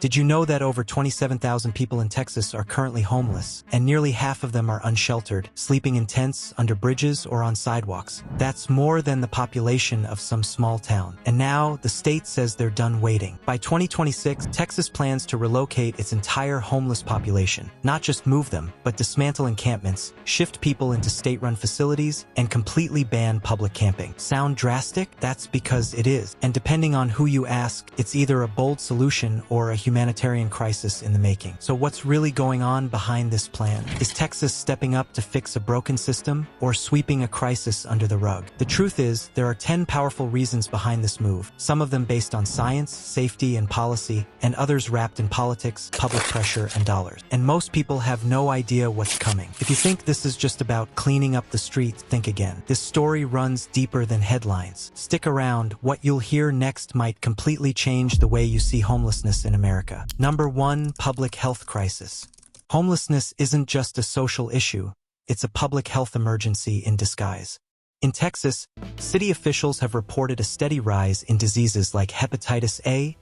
Did you know that over 27,000 people in Texas are currently homeless, and nearly half of them are unsheltered, sleeping in tents, under bridges, or on sidewalks? That's more than the population of some small town. And now, the state says they're done waiting. By 2026, Texas plans to relocate its entire homeless population. Not just move them, but dismantle encampments, shift people into state-run facilities, and completely ban public camping. Sound drastic? That's because it is. And depending on who you ask, it's either a bold solution or a humanitarian crisis in the making. So what's really going on behind this plan? Is Texas stepping up to fix a broken system or sweeping a crisis under the rug? The truth is, there are 10 powerful reasons behind this move, some of them based on science, safety, and policy, and others wrapped in politics, public pressure, and dollars. And most people have no idea what's coming. If you think this is just about cleaning up the streets, think again. This story runs deeper than headlines. Stick around, what you'll hear next might completely change the way you see homelessness in America. Number 1, public health crisis. Homelessness isn't just a social issue, it's a public health emergency in disguise. In Texas, city officials have reported a steady rise in diseases like hepatitis A,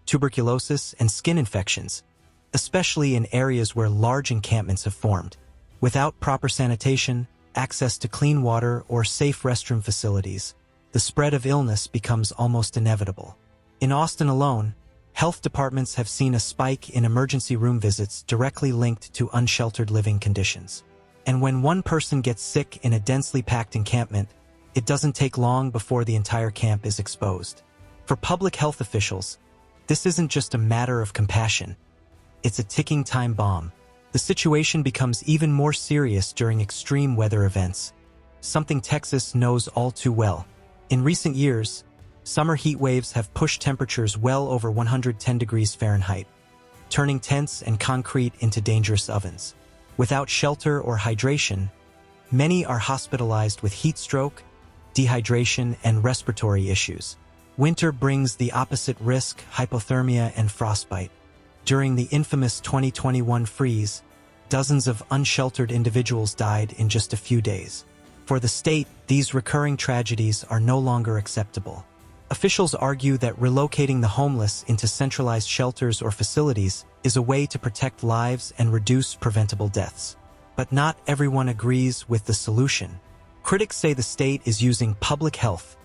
tuberculosis, and skin infections, especially in areas where large encampments have formed. Without proper sanitation, access to clean water, or safe restroom facilities, the spread of illness becomes almost inevitable. In Austin alone, health departments have seen a spike in emergency room visits directly linked to unsheltered living conditions. And when one person gets sick in a densely packed encampment, it doesn't take long before the entire camp is exposed. For public health officials, this isn't just a matter of compassion. It's a ticking time bomb. The situation becomes even more serious during extreme weather events, something Texas knows all too well. In recent years, summer heat waves have pushed temperatures well over 110 degrees Fahrenheit, turning tents and concrete into dangerous ovens. Without shelter or hydration, many are hospitalized with heat stroke, dehydration, and respiratory issues. Winter brings the opposite risk, hypothermia and frostbite. During the infamous 2021 freeze, dozens of unsheltered individuals died in just a few days. For the state, these recurring tragedies are no longer acceptable. Officials argue that relocating the homeless into centralized shelters or facilities is a way to protect lives and reduce preventable deaths. But not everyone agrees with the solution. Critics say the state is using public health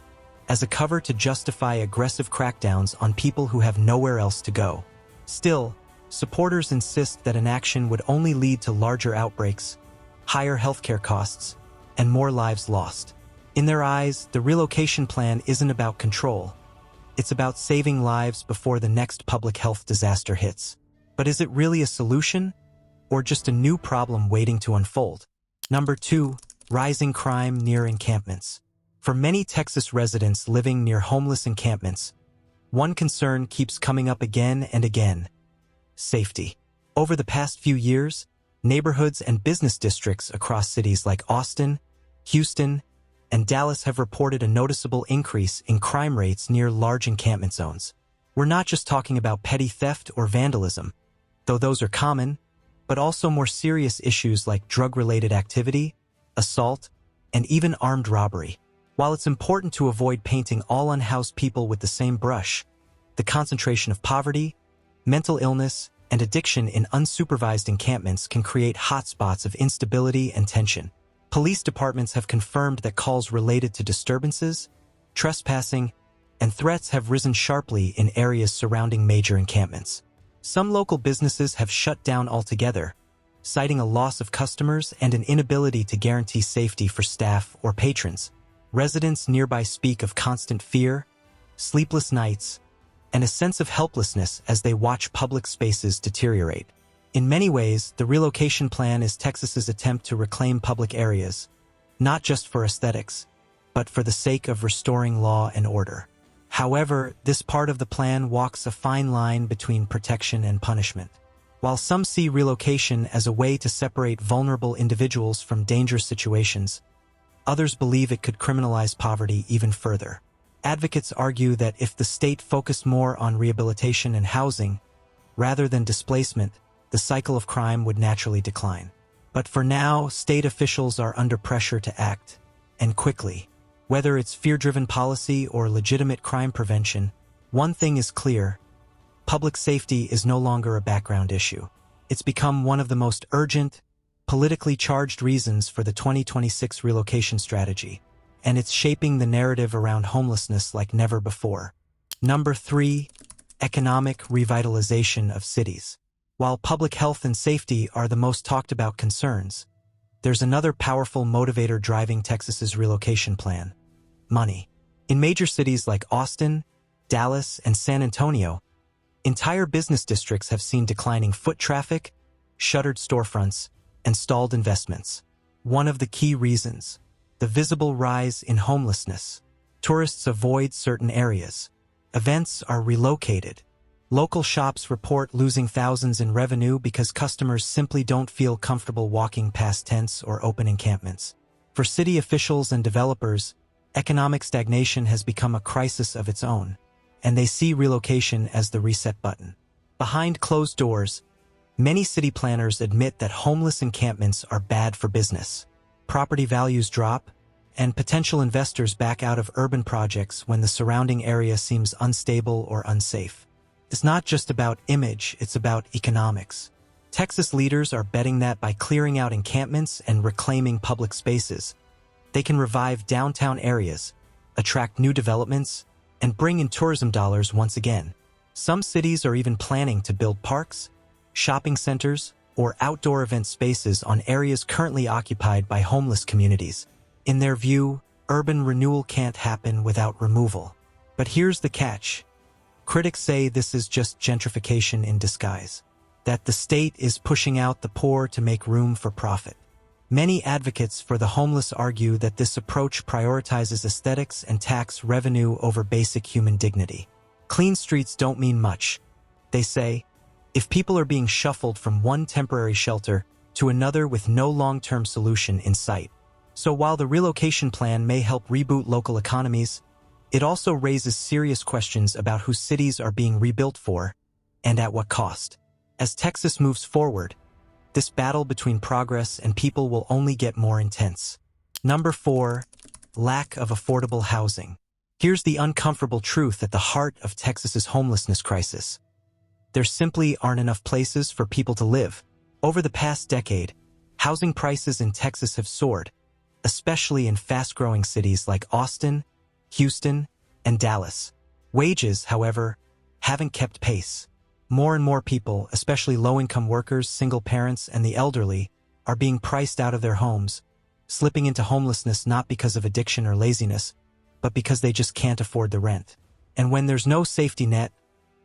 as a cover to justify aggressive crackdowns on people who have nowhere else to go. Still, supporters insist that inaction would only lead to larger outbreaks, higher healthcare costs, and more lives lost. In their eyes, the relocation plan isn't about control. It's about saving lives before the next public health disaster hits. But is it really a solution, or just a new problem waiting to unfold? Number 2, rising crime near encampments. For many Texas residents living near homeless encampments, one concern keeps coming up again and again: safety. Over the past few years, neighborhoods and business districts across cities like Austin, Houston, and Dallas have reported a noticeable increase in crime rates near large encampment zones. We're not just talking about petty theft or vandalism, though those are common, but also more serious issues like drug-related activity, assault, and even armed robbery. While it's important to avoid painting all unhoused people with the same brush, the concentration of poverty, mental illness, and addiction in unsupervised encampments can create hotspots of instability and tension. Police departments have confirmed that calls related to disturbances, trespassing, and threats have risen sharply in areas surrounding major encampments. Some local businesses have shut down altogether, citing a loss of customers and an inability to guarantee safety for staff or patrons. Residents nearby speak of constant fear, sleepless nights, and a sense of helplessness as they watch public spaces deteriorate. In many ways, the relocation plan is Texas's attempt to reclaim public areas, not just for aesthetics, but for the sake of restoring law and order. However, this part of the plan walks a fine line between protection and punishment. While some see relocation as a way to separate vulnerable individuals from dangerous situations, others believe it could criminalize poverty even further. Advocates argue that if the state focused more on rehabilitation and housing, rather than displacement, the cycle of crime would naturally decline. But for now, state officials are under pressure to act, and quickly. Whether it's fear-driven policy or legitimate crime prevention, one thing is clear: public safety is no longer a background issue. It's become one of the most urgent, politically charged reasons for the 2026 relocation strategy, and it's shaping the narrative around homelessness like never before. Number 3, economic revitalization of cities. While public health and safety are the most talked about concerns, there's another powerful motivator driving Texas's relocation plan: money. In major cities like Austin, Dallas, and San Antonio, entire business districts have seen declining foot traffic, shuttered storefronts, and stalled investments. One of the key reasons: the visible rise in homelessness. Tourists avoid certain areas. Events are relocated. Local shops report losing thousands in revenue because customers simply don't feel comfortable walking past tents or open encampments. For city officials and developers, economic stagnation has become a crisis of its own, and they see relocation as the reset button. Behind closed doors, many city planners admit that homeless encampments are bad for business. Property values drop, and potential investors back out of urban projects when the surrounding area seems unstable or unsafe. It's not just about image, it's about economics. Texas leaders are betting that by clearing out encampments and reclaiming public spaces, they can revive downtown areas, attract new developments, and bring in tourism dollars once again. Some cities are even planning to build parks, shopping centers, or outdoor event spaces on areas currently occupied by homeless communities. In their view, urban renewal can't happen without removal. But here's the catch. Critics say this is just gentrification in disguise, that the state is pushing out the poor to make room for profit. Many advocates for the homeless argue that this approach prioritizes aesthetics and tax revenue over basic human dignity. Clean streets don't mean much, they say, if people are being shuffled from one temporary shelter to another with no long-term solution in sight. So while the relocation plan may help reboot local economies, it also raises serious questions about who cities are being rebuilt for and at what cost. As Texas moves forward, this battle between progress and people will only get more intense. Number 4, lack of affordable housing. Here's the uncomfortable truth at the heart of Texas's homelessness crisis. There simply aren't enough places for people to live. Over the past decade, housing prices in Texas have soared, especially in fast-growing cities like Austin, Houston, and Dallas. Wages, however, haven't kept pace. More and more people, especially low-income workers, single parents, and the elderly, are being priced out of their homes, slipping into homelessness not because of addiction or laziness, but because they just can't afford the rent. And when there's no safety net,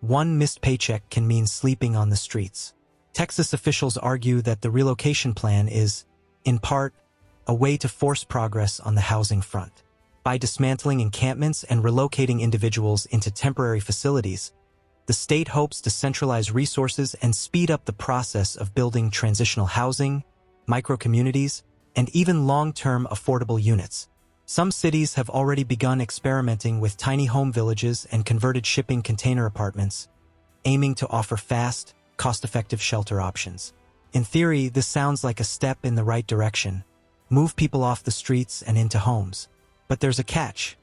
one missed paycheck can mean sleeping on the streets. Texas officials argue that the relocation plan is, in part, a way to force progress on the housing front. By dismantling encampments and relocating individuals into temporary facilities, the state hopes to centralize resources and speed up the process of building transitional housing, micro-communities, and even long-term affordable units. Some cities have already begun experimenting with tiny home villages and converted shipping container apartments, aiming to offer fast, cost-effective shelter options. In theory, this sounds like a step in the right direction: move people off the streets and into homes. But there's a catch.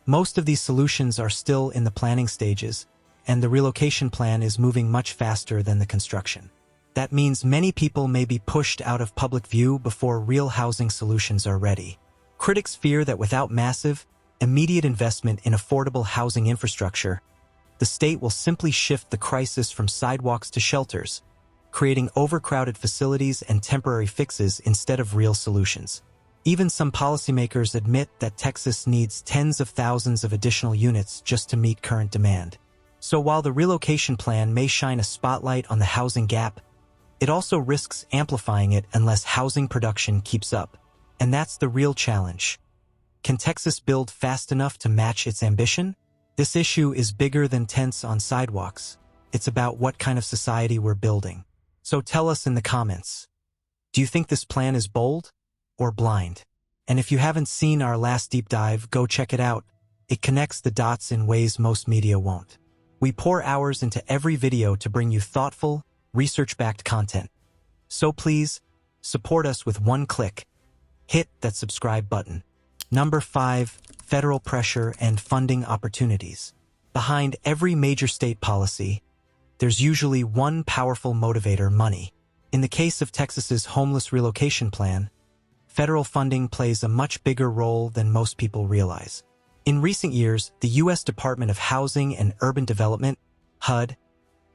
Most of these solutions are still in the planning stages, and the relocation plan is moving much faster than the construction. That means many people may be pushed out of public view before real housing solutions are ready. Critics fear that without massive, immediate investment in affordable housing infrastructure, the state will simply shift the crisis from sidewalks to shelters, creating overcrowded facilities and temporary fixes instead of real solutions. Even some policymakers admit that Texas needs tens of thousands of additional units just to meet current demand. So while the relocation plan may shine a spotlight on the housing gap, it also risks amplifying it unless housing production keeps up. And that's the real challenge. Can Texas build fast enough to match its ambition? This issue is bigger than tents on sidewalks. It's about what kind of society we're building. So tell us in the comments. Do you think this plan is bold or blind? And if you haven't seen our last deep dive, go check it out. It connects the dots in ways most media won't. We pour hours into every video to bring you thoughtful, research-backed content. So please, support us with one click. Hit that subscribe button. Number 5, federal pressure and funding opportunities. Behind every major state policy, there's usually one powerful motivator: money. In the case of Texas's homeless relocation plan, federal funding plays a much bigger role than most people realize. In recent years, the U.S. Department of Housing and Urban Development, HUD,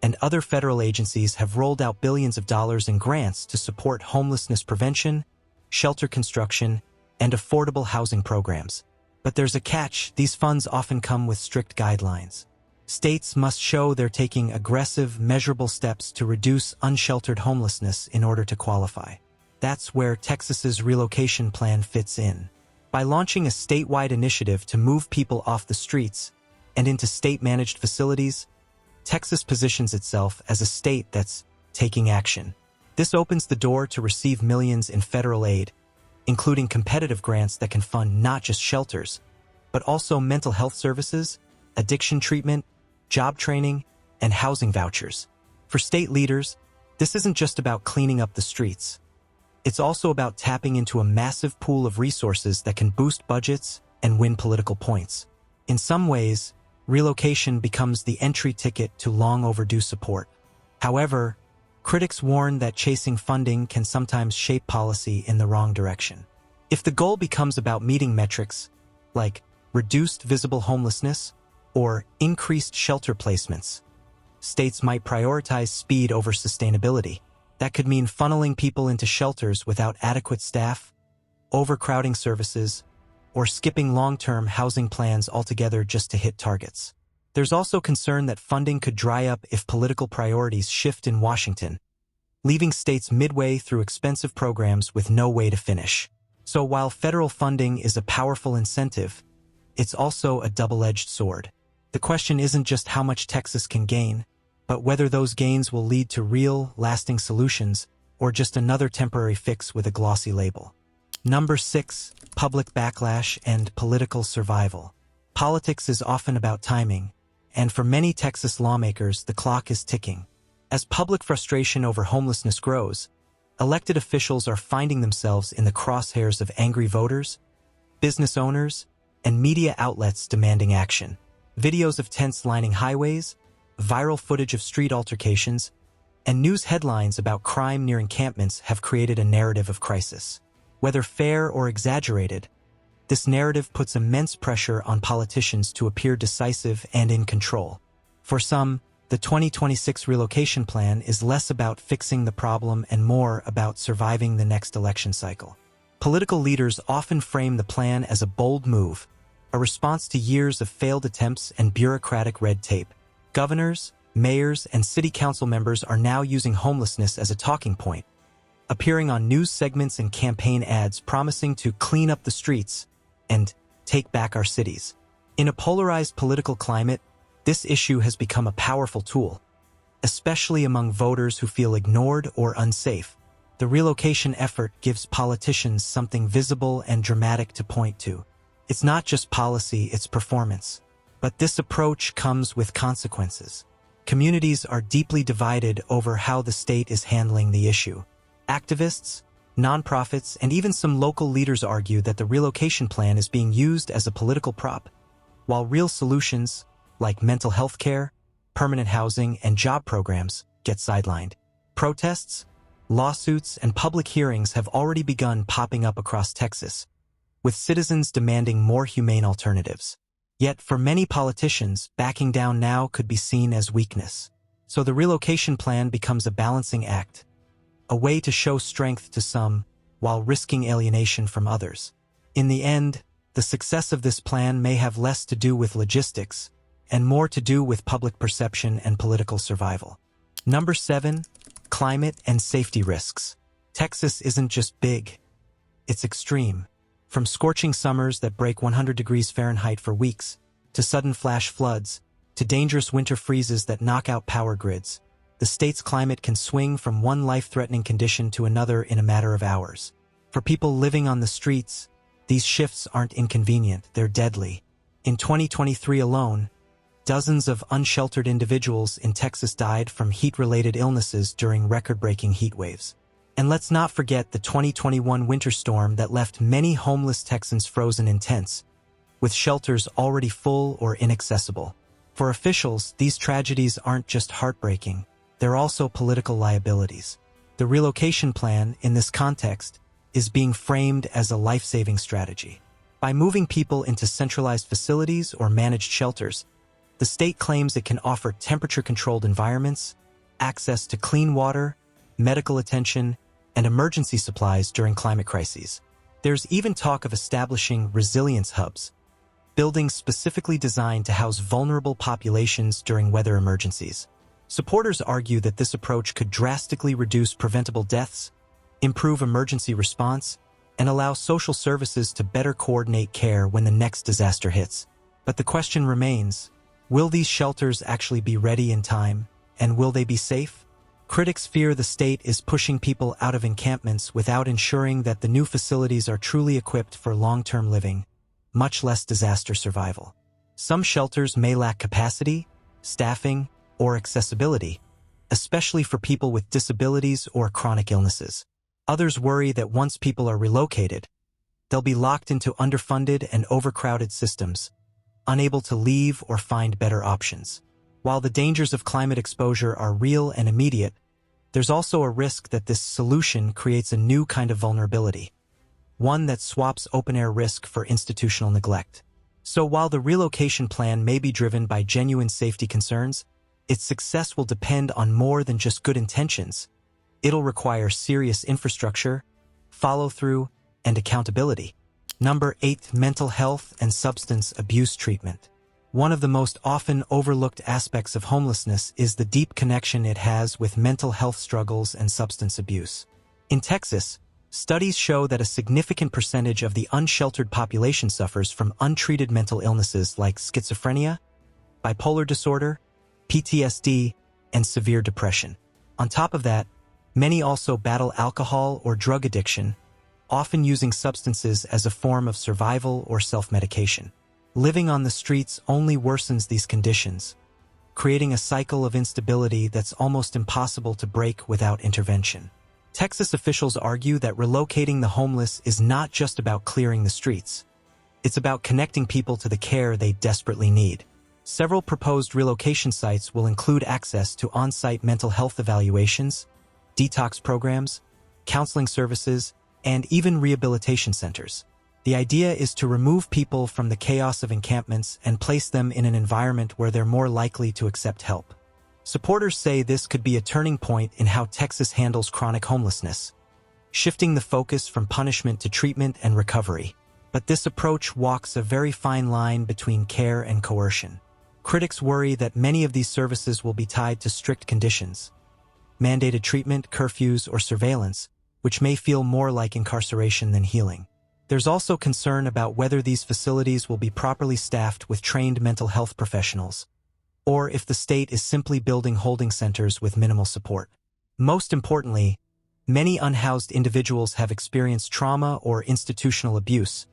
and other federal agencies have rolled out billions of dollars in grants to support homelessness prevention, shelter construction, and affordable housing programs. But there's a catch: these funds often come with strict guidelines. States must show they're taking aggressive, measurable steps to reduce unsheltered homelessness in order to qualify. That's where Texas's relocation plan fits in. By launching a statewide initiative to move people off the streets and into state-managed facilities, Texas positions itself as a state that's taking action. This opens the door to receive millions in federal aid, including competitive grants that can fund not just shelters, but also mental health services, addiction treatment, job training, and housing vouchers. For state leaders, this isn't just about cleaning up the streets. It's also about tapping into a massive pool of resources that can boost budgets and win political points. In some ways, relocation becomes the entry ticket to long overdue support. However, critics warn that chasing funding can sometimes shape policy in the wrong direction. If the goal becomes about meeting metrics, like reduced visible homelessness or increased shelter placements, states might prioritize speed over sustainability. That could mean funneling people into shelters without adequate staff, overcrowding services, or skipping long-term housing plans altogether just to hit targets. There's also concern that funding could dry up if political priorities shift in Washington, leaving states midway through expensive programs with no way to finish. So while federal funding is a powerful incentive, it's also a double-edged sword. The question isn't just how much Texas can gain, but whether those gains will lead to real, lasting solutions or just another temporary fix with a glossy label. Number 6. Public backlash and political survival. Politics is often about timing, and for many Texas lawmakers, the clock is ticking. As public frustration over homelessness grows, elected officials are finding themselves in the crosshairs of angry voters, business owners, and media outlets demanding action. Videos of tents lining highways, viral footage of street altercations, and news headlines about crime near encampments have created a narrative of crisis. Whether fair or exaggerated, this narrative puts immense pressure on politicians to appear decisive and in control. For some, the 2026 relocation plan is less about fixing the problem and more about surviving the next election cycle. Political leaders often frame the plan as a bold move, a response to years of failed attempts and bureaucratic red tape. Governors, mayors, and city council members are now using homelessness as a talking point, appearing on news segments and campaign ads promising to clean up the streets and take back our cities. In a polarized political climate, this issue has become a powerful tool, especially among voters who feel ignored or unsafe. The relocation effort gives politicians something visible and dramatic to point to. It's not just policy, it's performance. But this approach comes with consequences. Communities are deeply divided over how the state is handling the issue. Activists, nonprofits, and even some local leaders argue that the relocation plan is being used as a political prop, while real solutions, like mental health care, permanent housing, and job programs, get sidelined. Protests, lawsuits, and public hearings have already begun popping up across Texas, with citizens demanding more humane alternatives. Yet for many politicians, backing down now could be seen as weakness. So the relocation plan becomes a balancing act, a way to show strength to some while risking alienation from others. In the end, the success of this plan may have less to do with logistics and more to do with public perception and political survival. Number 7. Climate and safety risks. Texas isn't just big, it's extreme. From scorching summers that break 100 degrees Fahrenheit for weeks, to sudden flash floods, to dangerous winter freezes that knock out power grids, the state's climate can swing from one life-threatening condition to another in a matter of hours. For people living on the streets, these shifts aren't inconvenient, they're deadly. In 2023 alone, dozens of unsheltered individuals in Texas died from heat-related illnesses during record-breaking heat waves. And let's not forget the 2021 winter storm that left many homeless Texans frozen in tents, with shelters already full or inaccessible. For officials, these tragedies aren't just heartbreaking, they're also political liabilities. The relocation plan, in this context, is being framed as a life-saving strategy. By moving people into centralized facilities or managed shelters, the state claims it can offer temperature-controlled environments, access to clean water, medical attention, and emergency supplies during climate crises. There's even talk of establishing resilience hubs, buildings specifically designed to house vulnerable populations during weather emergencies. Supporters argue that this approach could drastically reduce preventable deaths, improve emergency response, and allow social services to better coordinate care when the next disaster hits. But the question remains, will these shelters actually be ready in time, and will they be safe? Critics fear the state is pushing people out of encampments without ensuring that the new facilities are truly equipped for long-term living, much less disaster survival. Some shelters may lack capacity, staffing, or accessibility, especially for people with disabilities or chronic illnesses. Others worry that once people are relocated, they'll be locked into underfunded and overcrowded systems, unable to leave or find better options. While the dangers of climate exposure are real and immediate, there's also a risk that this solution creates a new kind of vulnerability, one that swaps open-air risk for institutional neglect. So while the relocation plan may be driven by genuine safety concerns, its success will depend on more than just good intentions. It'll require serious infrastructure, follow-through, and accountability. Number 8. Mental health and substance abuse treatment. One of the most often overlooked aspects of homelessness is the deep connection it has with mental health struggles and substance abuse. In Texas, studies show that a significant percentage of the unsheltered population suffers from untreated mental illnesses like schizophrenia, bipolar disorder, PTSD, and severe depression. On top of that, many also battle alcohol or drug addiction, often using substances as a form of survival or self-medication. Living on the streets only worsens these conditions, creating a cycle of instability that's almost impossible to break without intervention. Texas officials argue that relocating the homeless is not just about clearing the streets. It's about connecting people to the care they desperately need. Several proposed relocation sites will include access to on-site mental health evaluations, detox programs, counseling services, and even rehabilitation centers. The idea is to remove people from the chaos of encampments and place them in an environment where they're more likely to accept help. Supporters say this could be a turning point in how Texas handles chronic homelessness, shifting the focus from punishment to treatment and recovery. But this approach walks a very fine line between care and coercion. Critics worry that many of these services will be tied to strict conditions, mandated treatment, curfews, or surveillance, which may feel more like incarceration than healing. There's also concern about whether these facilities will be properly staffed with trained mental health professionals, or if the state is simply building holding centers with minimal support. Most importantly, many unhoused individuals have experienced trauma or institutional abuse,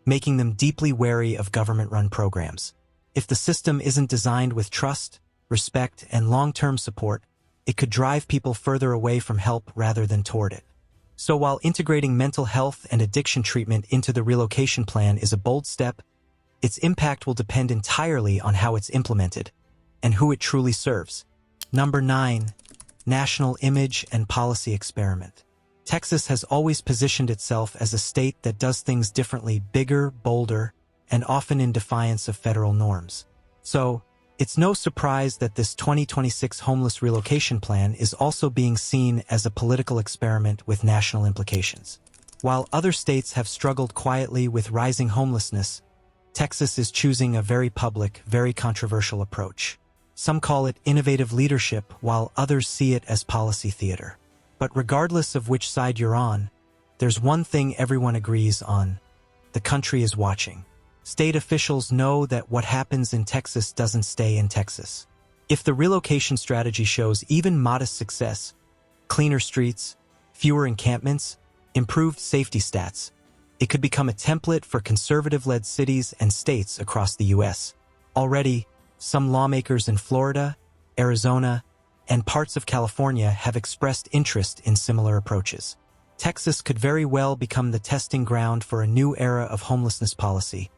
making them deeply wary of government-run programs. If the system isn't designed with trust, respect, and long-term support, it could drive people further away from help rather than toward it. So while integrating mental health and addiction treatment into the relocation plan is a bold step, its impact will depend entirely on how it's implemented and who it truly serves. Number 9. National image and policy experiment. Texas has always positioned itself as a state that does things differently, bigger, bolder, and often in defiance of federal norms. So, it's no surprise that this 2026 homeless relocation plan is also being seen as a political experiment with national implications. While other states have struggled quietly with rising homelessness, Texas is choosing a very public, very controversial approach. Some call it innovative leadership, while others see it as policy theater. But regardless of which side you're on, there's one thing everyone agrees on: the country is watching. State officials know that what happens in Texas doesn't stay in Texas. If the relocation strategy shows even modest success, cleaner streets, fewer encampments, improved safety stats, it could become a template for conservative-led cities and states across the U.S. Already, some lawmakers in Florida, Arizona, and parts of California have expressed interest in similar approaches. Texas could very well become the testing ground for a new era of homelessness policy,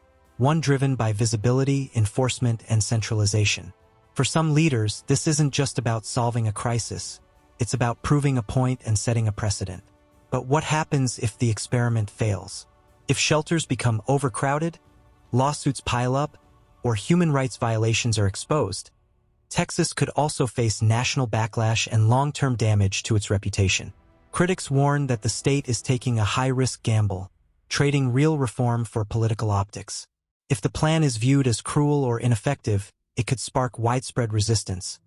one driven by visibility, enforcement, and centralization. For some leaders, this isn't just about solving a crisis, it's about proving a point and setting a precedent. But what happens if the experiment fails? If shelters become overcrowded, lawsuits pile up, or human rights violations are exposed, Texas could also face national backlash and long-term damage to its reputation. Critics warn that the state is taking a high-risk gamble, trading real reform for political optics. If the plan is viewed as cruel or ineffective, it could spark widespread resistance,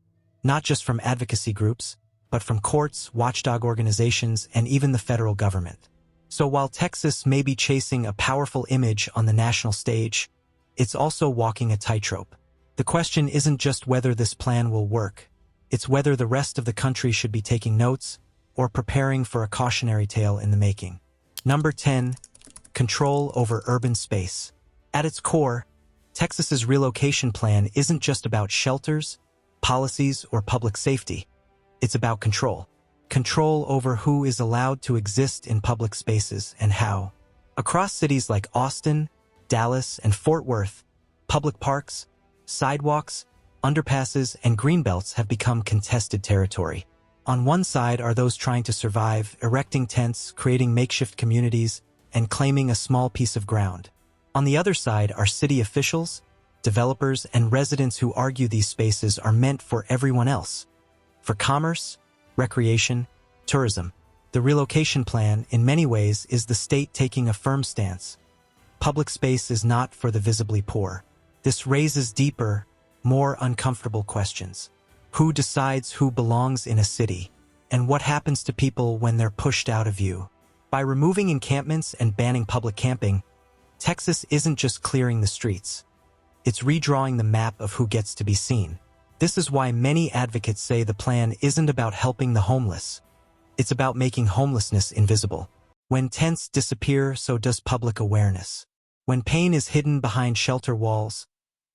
not just from advocacy groups, but from courts, watchdog organizations, and even the federal government. So while Texas may be chasing a powerful image on the national stage, it's also walking a tightrope. The question isn't just whether this plan will work, it's whether the rest of the country should be taking notes or preparing for a cautionary tale in the making. Number 10. Control over urban space. At its core, Texas's relocation plan isn't just about shelters, policies, or public safety. It's about control. Control over who is allowed to exist in public spaces and how. Across cities like Austin, Dallas, and Fort Worth, public parks, sidewalks, underpasses, and greenbelts have become contested territory. On one side are those trying to survive, erecting tents, creating makeshift communities, and claiming a small piece of ground. On the other side are city officials, developers, and residents who argue these spaces are meant for everyone else. For commerce, recreation, tourism, the relocation plan, in many ways, is the state taking a firm stance. Public space is not for the visibly poor. This raises deeper, more uncomfortable questions. Who decides who belongs in a city? And what happens to people when they're pushed out of view? By removing encampments and banning public camping, Texas isn't just clearing the streets. It's redrawing the map of who gets to be seen. This is why many advocates say the plan isn't about helping the homeless. It's about making homelessness invisible. When tents disappear, so does public awareness. When pain is hidden behind shelter walls,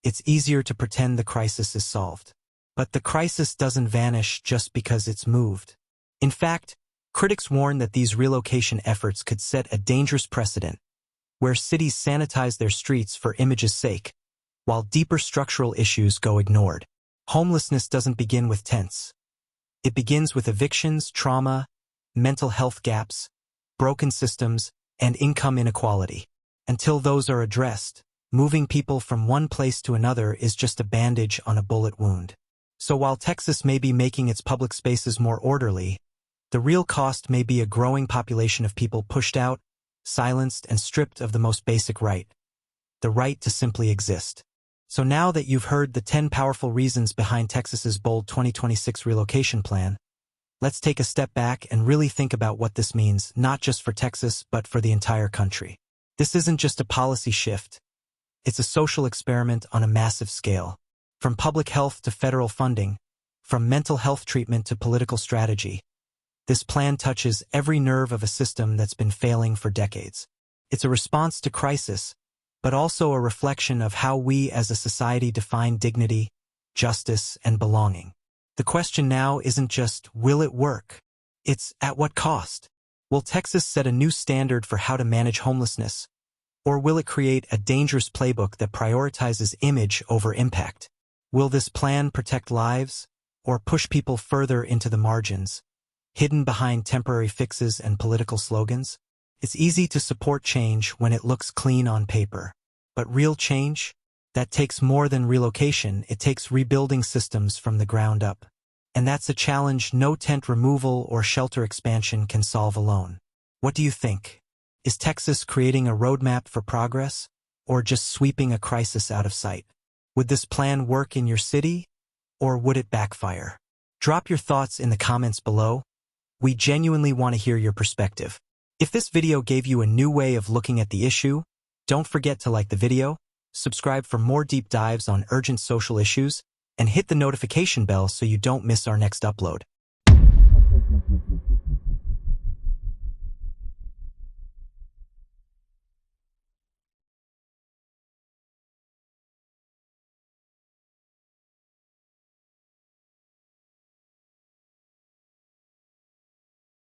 it's easier to pretend the crisis is solved. But the crisis doesn't vanish just because it's moved. In fact, critics warn that these relocation efforts could set a dangerous precedent, where cities sanitize their streets for image's sake, while deeper structural issues go ignored. Homelessness doesn't begin with tents. It begins with evictions, trauma, mental health gaps, broken systems, and income inequality. Until those are addressed, moving people from one place to another is just a bandage on a bullet wound. So while Texas may be making its public spaces more orderly, the real cost may be a growing population of people pushed out, silenced, and stripped of the most basic right, the right to simply exist. So now that you've heard the 10 powerful reasons behind Texas's bold 2026 relocation plan, let's take a step back and really think about what this means, not just for Texas, but for the entire country. This isn't just a policy shift. It's a social experiment on a massive scale. From public health to federal funding, from mental health treatment to political strategy, this plan touches every nerve of a system that's been failing for decades. It's a response to crisis, but also a reflection of how we as a society define dignity, justice, and belonging. The question now isn't just, will it work? It's, at what cost? Will Texas set a new standard for how to manage homelessness? Or will it create a dangerous playbook that prioritizes image over impact? Will this plan protect lives, or push people further into the margins, hidden behind temporary fixes and political slogans? It's easy to support change when it looks clean on paper. But real change? That takes more than relocation, it takes rebuilding systems from the ground up. And that's a challenge no tent removal or shelter expansion can solve alone. What do you think? Is Texas creating a roadmap for progress, or just sweeping a crisis out of sight? Would this plan work in your city, or would it backfire? Drop your thoughts in the comments below. We genuinely want to hear your perspective. If this video gave you a new way of looking at the issue, don't forget to like the video, subscribe for more deep dives on urgent social issues, and hit the notification bell so you don't miss our next upload.